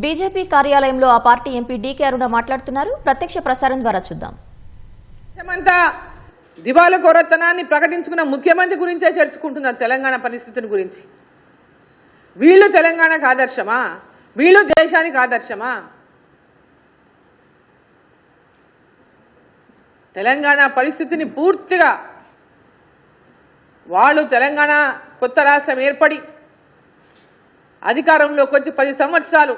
BJP కార్యాలయంలో ఆ party MP DK అరుణ మాట్లాడుతున్నారు. ప్రత్యక్ష ప్రసారం ద్వారా చూద్దాం. దివాలా కోరతనాన్ని ప్రకటించుకున్న ముఖ్యమంత్రి గురించే చర్చించుకుంటున్నారు. తెలంగాణ పరిస్థితిని గురించి. వీళ్ళు తెలంగాణకు ఆదర్శమా? వీళ్ళు దేశానికి ఆదర్శమా? తెలంగాణ పరిస్థితిని పూర్తిగా వాళ్ళు తెలంగాణ కొత్త రాష్ట్రం ఏర్పడి అధికారంలోకి వచ్చి 10 సంవత్సరాలు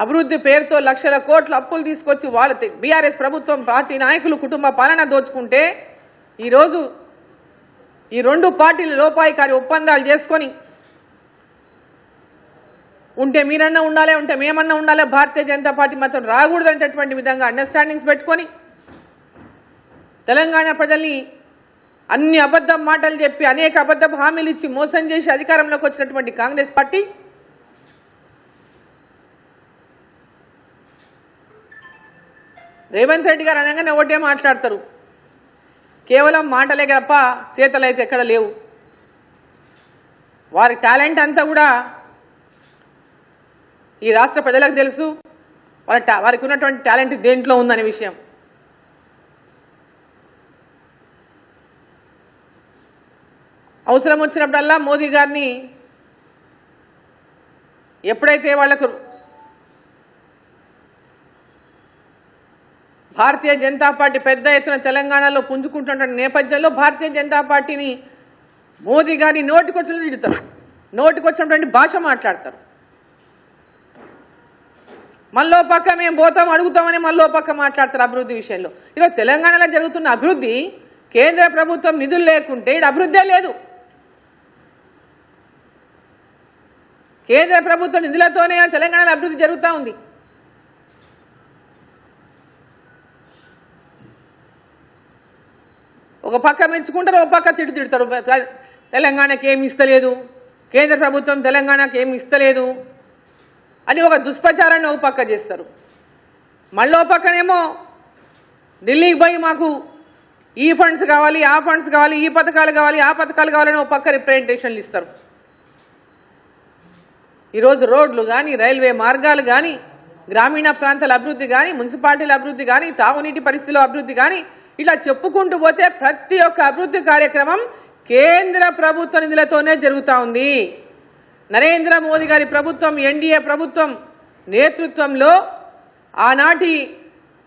అభివృద్ధి పేరుతో లక్షల కోట్ల అప్పులు తీసుకొచ్చి వాళ్ళ బీఆర్ఎస్ ప్రభుత్వం పార్టీ నాయకులు కుటుంబ పాలన దోచుకుంటే ఈరోజు ఈ 2 పార్టీలు లోపాయికారి ఒప్పందాలు చేసుకొని ఉంటే మీరన్నా ఉండాలి, ఉంటే మేమన్నా ఉండాలి, భారతీయ జనతా పార్టీ మాత్రం రాకూడదంటటువంటి విధంగా అండర్స్టాండింగ్స్ పెట్టుకొని తెలంగాణ ప్రజల్ని అన్ని అబద్ధం మాటలు చెప్పి అనేక అబద్ధపు హామీలు ఇచ్చి మోసం చేసి అధికారంలోకి వచ్చినటువంటి కాంగ్రెస్ పార్టీ రేవంత్ రెడ్డి గారు అనగానే ఒకటే మాట్లాడతారు. కేవలం మాటలే తప్ప చేతలు అయితే ఎక్కడ లేవు. వారి టాలెంట్ అంతా కూడా ఈ రాష్ట్ర ప్రజలకు తెలుసు. వారికి ఉన్నటువంటి టాలెంట్ దేంట్లో ఉందనే విషయం. అవసరం వచ్చినప్పుడల్లా మోదీ గారిని ఎప్పుడైతే వాళ్లకు భారతీయ జనతా పార్టీ పెద్ద ఎత్తున తెలంగాణలో పుంజుకుంటున్న నేపథ్యంలో భారతీయ జనతా పార్టీని మోదీ గారిని నోటికొచ్చినట్టు తిడతారు, నోటికొచ్చినటువంటి భాష మాట్లాడతారు. మళ్ళో పక్క మేము పోతాం అడుగుతామని మళ్ళో పక్క మాట్లాడతారు అభివృద్ధి విషయంలో. ఈరోజు తెలంగాణలో జరుగుతున్న అభివృద్ధి కేంద్ర ప్రభుత్వం నిధులు లేకుంటే ఇది అభివృద్ధే లేదు. కేంద్ర ప్రభుత్వ నిధులతోనే తెలంగాణలో అభివృద్ధి జరుగుతూ ఉంది. ఒక పక్క మెచ్చుకుంటారు, ఒక పక్క తిడతారు. తెలంగాణకి ఏమి ఇస్తలేదు, కేంద్ర ప్రభుత్వం తెలంగాణకి ఏమి ఇస్తలేదు అని ఒక దుష్ప్రచారాన్ని ఒక పక్క చేస్తారు. మళ్ళీ ఒక పక్కనేమో ఢిల్లీకి పోయి మాకు ఈ ఫండ్స్ కావాలి, ఆ ఫండ్స్ కావాలి, ఈ పథకాలు కావాలి, ఆ పథకాలు కావాలని ఒక పక్క రిప్రజెంటేషన్లు ఇస్తారు. ఈరోజు రోడ్లు కానీ, రైల్వే మార్గాలు కానీ, గ్రామీణ ప్రాంతాల అభివృద్ధి కానీ, మున్సిపాలిటీల అభివృద్ధి కానీ, తాగునీటి పరిస్థితుల అభివృద్ధి కానీ ఇలా చెప్పుకుంటూ పోతే ప్రతి ఒక్క అభివృద్ధి కార్యక్రమం కేంద్ర ప్రభుత్వ నిధులతోనే జరుగుతూ ఉంది. నరేంద్ర మోదీ గారి ప్రభుత్వం, ఎన్డీఏ ప్రభుత్వం నేతృత్వంలో ఆనాటి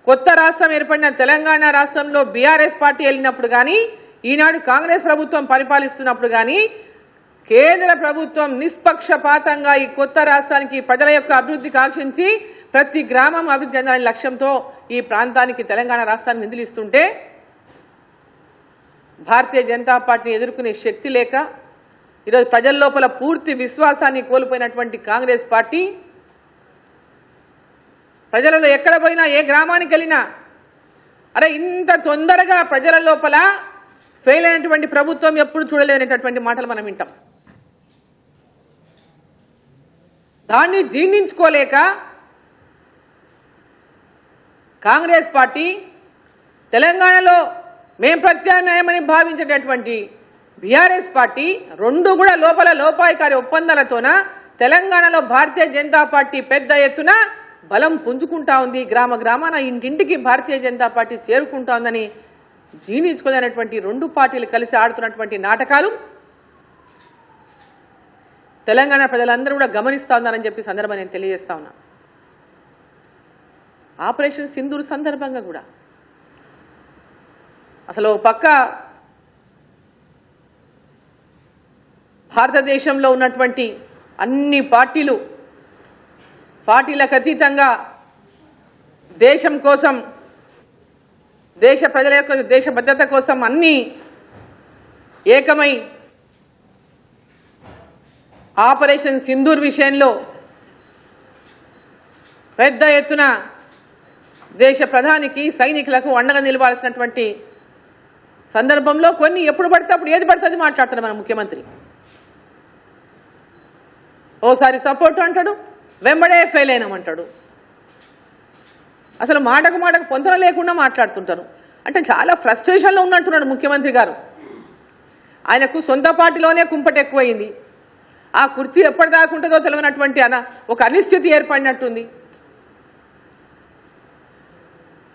కొత్త రాష్ట్రం ఏర్పడిన తెలంగాణ రాష్ట్రంలో బీఆర్ఎస్ పార్టీ వెళ్ళినప్పుడు కానీ, ఈనాడు కాంగ్రెస్ ప్రభుత్వం పరిపాలిస్తున్నప్పుడు కానీ కేంద్ర ప్రభుత్వం నిష్పక్షపాతంగా ఈ కొత్త రాష్ట్రానికి ప్రజల యొక్క అభివృద్ధి కాంక్షించి ప్రతి గ్రామం అభివృద్ధి చెందాలనే లక్ష్యంతో ఈ ప్రాంతానికి తెలంగాణ రాష్ట్రానికి నిధులు ఇస్తుంటే భారతీయ జనతా పార్టీని ఎదుర్కొనే శక్తి లేక ఈరోజు ప్రజల లోపల పూర్తి విశ్వాసాన్ని కోల్పోయినటువంటి కాంగ్రెస్ పార్టీ ప్రజలలో ఎక్కడ పోయినా, ఏ గ్రామానికి వెళ్ళినా అరే ఇంత తొందరగా ప్రజల లోపల ఫెయిల్ అయినటువంటి ప్రభుత్వం ఎప్పుడు చూడలేనటువంటి మాటలు మనం వింటాం. దాన్ని జీర్ణించుకోలేక కాంగ్రెస్ పార్టీ తెలంగాణలో మేం ప్రత్యామ్నాయమని భావించేటటువంటి బీఆర్ఎస్ పార్టీ 2 కూడా లోపల లోపాయికారి ఒప్పందాలతోన తెలంగాణలో భారతీయ జనతా పార్టీ పెద్ద ఎత్తున బలం పుంజుకుంటా ఉంది. గ్రామ గ్రామాన ఇంటింటికి భారతీయ జనతా పార్టీ చేరుకుంటా ఉందని జీర్ణించుకోలేనటువంటి 2 పార్టీలు కలిసి ఆడుతున్నటువంటి నాటకాలు తెలంగాణ ప్రజలందరూ కూడా గమనిస్తా ఉన్నారని చెప్పి సందర్భంగా నేను తెలియజేస్తా ఉన్నా. ఆపరేషన్ సింధూర్ సందర్భంగా కూడా అసలు పక్క భారతదేశంలో ఉన్నటువంటి అన్ని పార్టీలకు అతీతంగా దేశం కోసం, దేశ ప్రజల యొక్క దేశ భద్రత కోసం అన్ని ఏకమై ఆపరేషన్ సింధూర్ విషయంలో పెద్ద ఎత్తున దేశ ప్రధానికి, సైనికులకు అండగా నిలవాల్సినటువంటి సందర్భంలో కొన్ని ఎప్పుడు పడితే అప్పుడు ఏది పడుతుంది మాట్లాడతాడు మన ముఖ్యమంత్రి. ఓసారి సపోర్ట్ అంటాడు, వెంబడే ఫెయిల్ అయినామంటాడు. అసలు మాటకు పొంతన లేకుండా మాట్లాడుతుంటారు. అంటే చాలా ఫ్రస్ట్రేషన్లో ఉన్నట్టున్నాడు ముఖ్యమంత్రి గారు. ఆయనకు సొంత పార్టీలోనే కుంపటి ఎక్కువైంది. ఆ కుర్చీ ఎప్పటిదాకా ఉంటుందో తెలియనటువంటి ఒక అనిశ్చితి ఏర్పడినట్టుంది.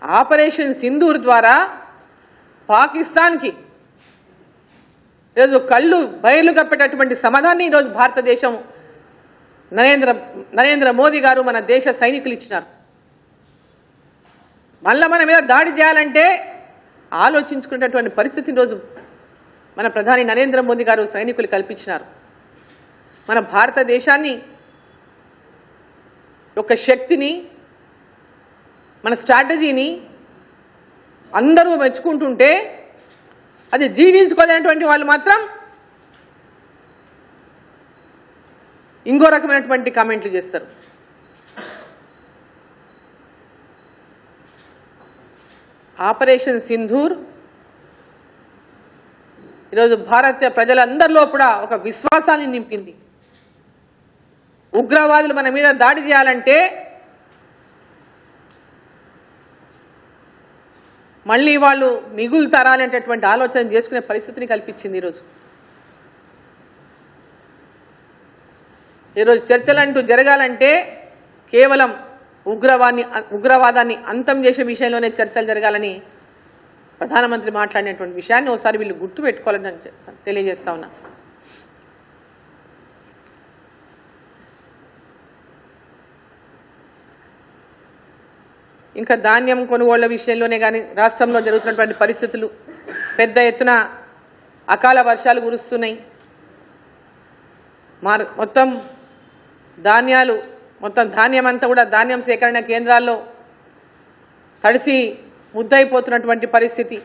ఆపరేషన్ సింధూర్ ద్వారా పాకిస్తాన్కి ఈరోజు కళ్ళు బయలు కప్పేటటువంటి సమాధానాన్ని ఈరోజు భారతదేశం నరేంద్ర మోదీ గారు మన దేశ సైనికులు ఇచ్చినారు. మళ్ళా మన మీద దాడి చేయాలంటే ఆలోచించుకునేటటువంటి పరిస్థితిని రోజు మన ప్రధాని నరేంద్ర మోదీ గారు సైనికులు కల్పించినారు. మన భారతదేశాన్ని యొక్క శక్తిని, మన స్ట్రాటజీని అందరూ మెచ్చుకుంటుంటే అది జీర్ణించుకోలేనటువంటి వాళ్ళు మాత్రం ఇంకో రకమైనటువంటి కామెంట్లు చేస్తారు. ఆపరేషన్ సింధూర్ ఈరోజు భారతీయ ప్రజలందరిలో కూడా ఒక విశ్వాసాన్ని నింపింది. ఉగ్రవాదులు మన మీద దాడి చేయాలంటే మళ్ళీ వాళ్ళు మిగులుతారా అనేటటువంటి ఆలోచన చేసుకునే పరిస్థితిని కల్పించింది. ఈరోజు చర్చలంటూ జరగాలంటే కేవలం ఉగ్రవాదాన్ని అంతం చేసే విషయంలోనే చర్చలు జరగాలని ప్రధానమంత్రి మాట్లాడినటువంటి విషయాన్ని ఒకసారి వీళ్ళు గుర్తు పెట్టుకోవాలని తెలియజేస్తా ఉన్నా. ఇంకా ధాన్యం కొనుగోళ్ల విషయంలోనే కానీ రాష్ట్రంలో జరుగుతున్నటువంటి పరిస్థితులు, పెద్ద ఎత్తున అకాల వర్షాలు కురుస్తున్నాయి. మొత్తం ధాన్యం అంతా కూడా ధాన్యం సేకరణ కేంద్రాల్లో తడిసి ముద్దయిపోతున్నటువంటి పరిస్థితి.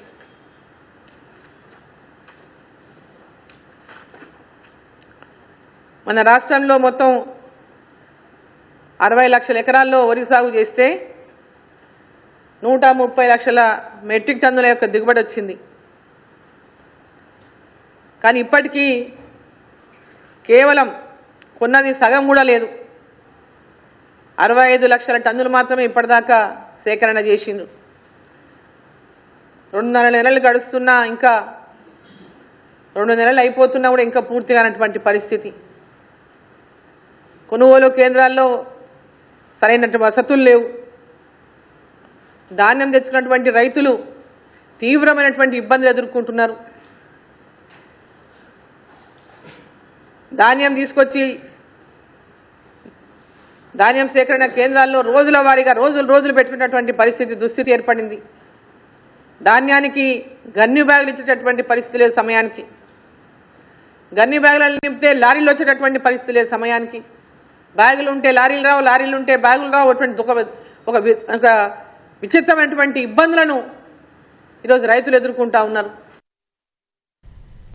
మన రాష్ట్రంలో మొత్తం 60 లక్షల ఎకరాల్లో వరి సాగు చేస్తే 130 లక్షల మెట్రిక్ టన్నుల యొక్క దిగుబడి వచ్చింది. కానీ ఇప్పటికీ కేవలం కొన్నది సగం కూడా లేదు. 65 లక్షల టన్నులు మాత్రమే ఇప్పటిదాకా సేకరణ చేసిండ్రు. 2.5 నెలలు గడుస్తున్నా, ఇంకా 2 నెలలు అయిపోతున్నా కూడా ఇంకా పూర్తిగా అన్నటువంటి పరిస్థితి. కొనుగోలు కేంద్రాల్లో సరైనటువంటి వసతులు లేవు. ధాన్యం తెచ్చుకున్నటువంటి రైతులు తీవ్రమైనటువంటి ఇబ్బందులు ఎదుర్కొంటున్నారు. ధాన్యం తీసుకొచ్చి ధాన్యం సేకరణ కేంద్రాల్లో రోజుల వారీగా రోజులు పెట్టుకున్నటువంటి దుస్థితి ఏర్పడింది. ధాన్యానికి గన్ను బ్యాగులు ఇచ్చేటటువంటి పరిస్థితి లేదు సమయానికి. గన్ను బ్యాగులు నింపితే లారీలు వచ్చేటటువంటి పరిస్థితి లేదు సమయానికి. బ్యాగులు ఉంటే లారీలు రావు, లారీలు ఉంటే బ్యాగులు రావు. అటువంటి ఒక విచిత్రమైనటువంటి ఇబ్బందులను ఈరోజు రైతులు ఎదుర్కొంటా ఉన్నారు.